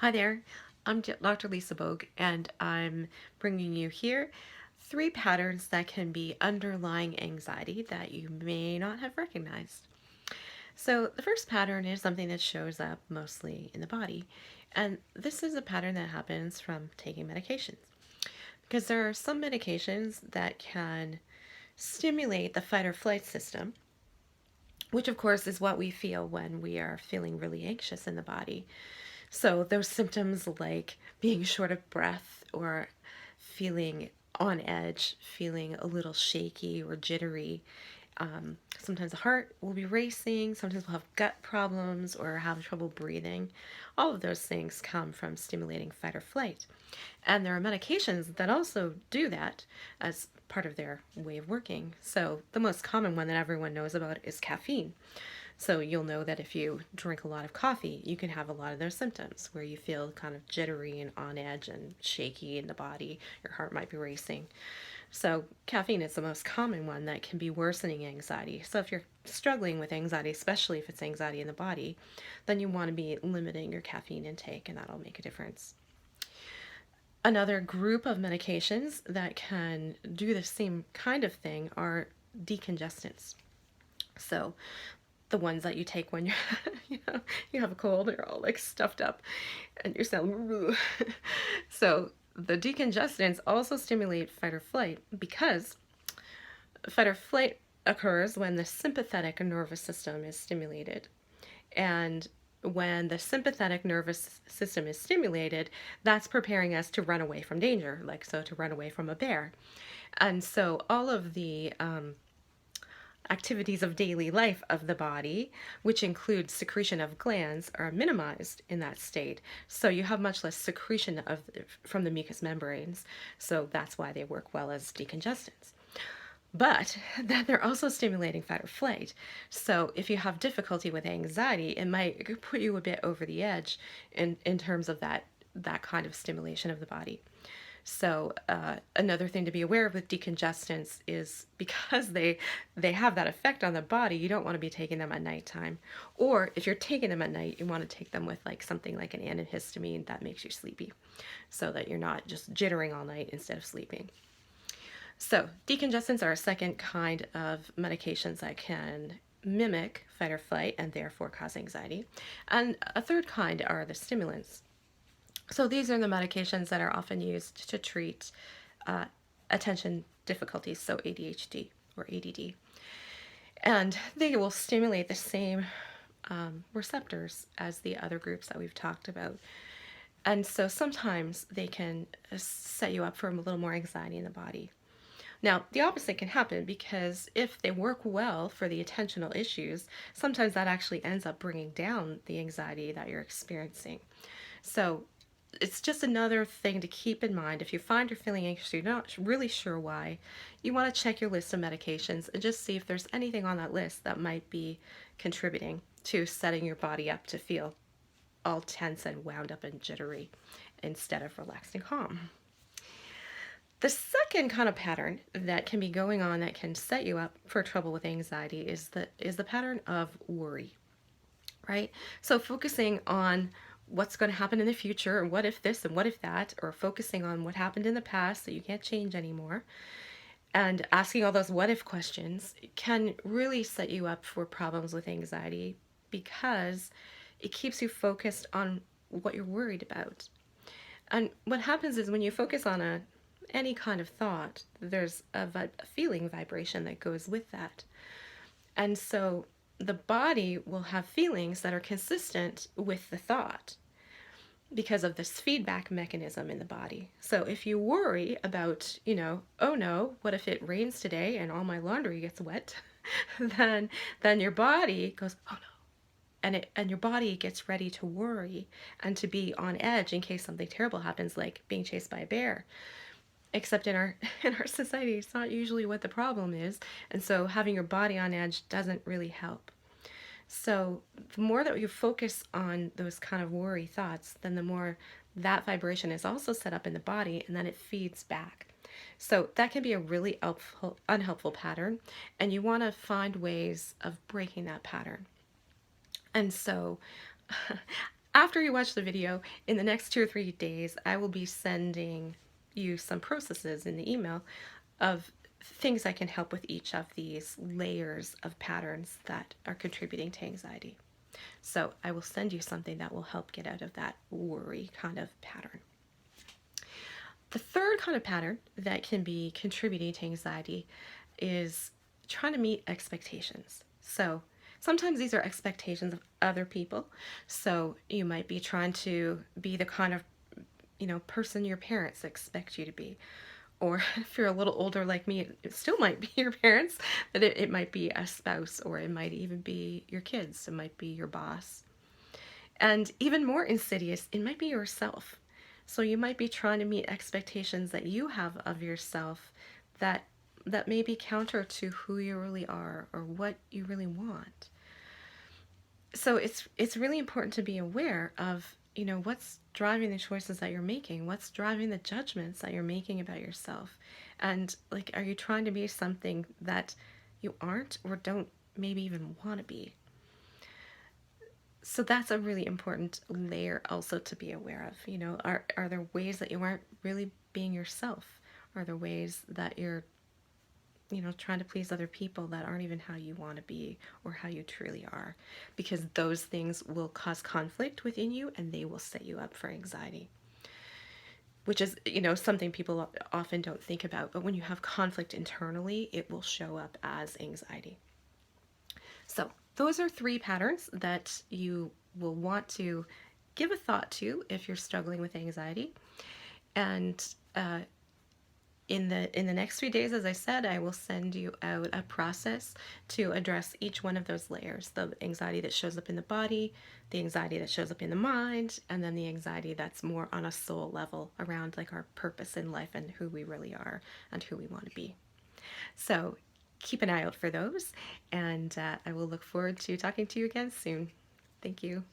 Hi there, Dr. Lisa Bogue, and I'm bringing you here 3 patterns that can be underlying anxiety that you may not have recognized. So, the first pattern is something that shows up mostly in the body, and this is a pattern that happens from taking medications. Because there are some medications that can stimulate the fight or flight system, which of course is what we feel when we are feeling really anxious in the body. So those symptoms like being short of breath or feeling on edge, feeling a little shaky or jittery. Sometimes the heart will be racing, sometimes we'll have gut problems or have trouble breathing. All of those things come from stimulating fight or flight. And there are medications that also do that as part of their way of working. So the most common one that everyone knows about is caffeine. So you'll know that if you drink a lot of coffee, you can have a lot of those symptoms where you feel kind of jittery and on edge and shaky in the body. Your heart might be racing. So caffeine is the most common one that can be worsening anxiety. So if you're struggling with anxiety, especially if it's anxiety in the body, then you want to be limiting your caffeine intake, and that'll make a difference. Another group of medications that can do the same kind of thing are decongestants. So the ones that you take when you have a cold, you're all like stuffed up and you sound so the decongestants also stimulate fight or flight because fight or flight occurs when the sympathetic nervous system is stimulated. And when the sympathetic nervous system is stimulated, that's preparing us to run away from danger, like so to run away from a bear. And so all of the activities of daily life of the body, which include secretion of glands, are minimized in that state. So you have much less secretion from the mucous membranes. So that's why they work well as decongestants. But then they're also stimulating fight or flight. So if you have difficulty with anxiety, it might put you a bit over the edge in terms of that kind of stimulation of the body. So another thing to be aware of with decongestants is because they have that effect on the body, you don't want to be taking them at nighttime. Or if you're taking them at night, you want to take them with like something like an antihistamine that makes you sleepy, so that you're not just jittering all night instead of sleeping. So decongestants are a second kind of medications that can mimic fight or flight and therefore cause anxiety. And a third kind are the stimulants. So these are the medications that are often used to treat attention difficulties, so ADHD or ADD. And they will stimulate the same receptors as the other groups that we've talked about. And so sometimes they can set you up for a little more anxiety in the body. Now, the opposite can happen because if they work well for the attentional issues, sometimes that actually ends up bringing down the anxiety that you're experiencing. So it's just another thing to keep in mind. If you find you're feeling anxious, you're not really sure why, you want to check your list of medications and just see if there's anything on that list that might be contributing to setting your body up to feel all tense and wound up and jittery instead of relaxed and calm. The second kind of pattern that can be going on that can set you up for trouble with anxiety is the pattern of worry, right? So focusing on what's going to happen in the future, and what if this and what if that, or focusing on what happened in the past that you can't change anymore, and asking all those what if questions can really set you up for problems with anxiety because it keeps you focused on what you're worried about. And what happens is when you focus on any kind of thought, there's a feeling vibration that goes with that. And so the body will have feelings that are consistent with the thought because of this feedback mechanism in the body. So if you worry about, oh no, what if it rains today and all my laundry gets wet? then your body goes, oh no. And your body gets ready to worry and to be on edge in case something terrible happens, like being chased by a bear. Except in our society, it's not usually what the problem is, and so having your body on edge doesn't really help. So the more that you focus on those kind of worry thoughts, then the more that vibration is also set up in the body, and then it feeds back. So that can be a really unhelpful pattern, and you want to find ways of breaking that pattern. And so after after you watch the video, in the next 2 or 3 days, I will be sending you some processes in the email of things that can help with each of these layers of patterns that are contributing to anxiety. So I will send you something that will help get out of that worry kind of pattern. The third kind of pattern that can be contributing to anxiety is trying to meet expectations. So sometimes these are expectations of other people. So you might be trying to be the kind of person your parents expect you to be. Or if you're a little older like me, it still might be your parents, but it might be a spouse, or it might even be your kids. It might be your boss. And even more insidious, it might be yourself. So you might be trying to meet expectations that you have of yourself that may be counter to who you really are or what you really want. So it's really important to be aware of, what's driving the choices that you're making, what's driving the judgments that you're making about yourself. And like, are you trying to be something that you aren't or don't maybe even want to be? So that's a really important layer also to be aware of. Are there ways that you aren't really being yourself? Are there ways that you're trying to please other people that aren't even how you want to be or how you truly are? Because those things will cause conflict within you and they will set you up for anxiety, which is, something people often don't think about. But when you have conflict internally, it will show up as anxiety. So those are 3 patterns that you will want to give a thought to if you're struggling with anxiety. And in the next few days, as I said, I will send you out a process to address each one of those layers: the anxiety that shows up in the body, the anxiety that shows up in the mind, and then the anxiety that's more on a soul level around like our purpose in life and who we really are and who we want to be. So keep an eye out for those, and I will look forward to talking to you again soon. Thank you.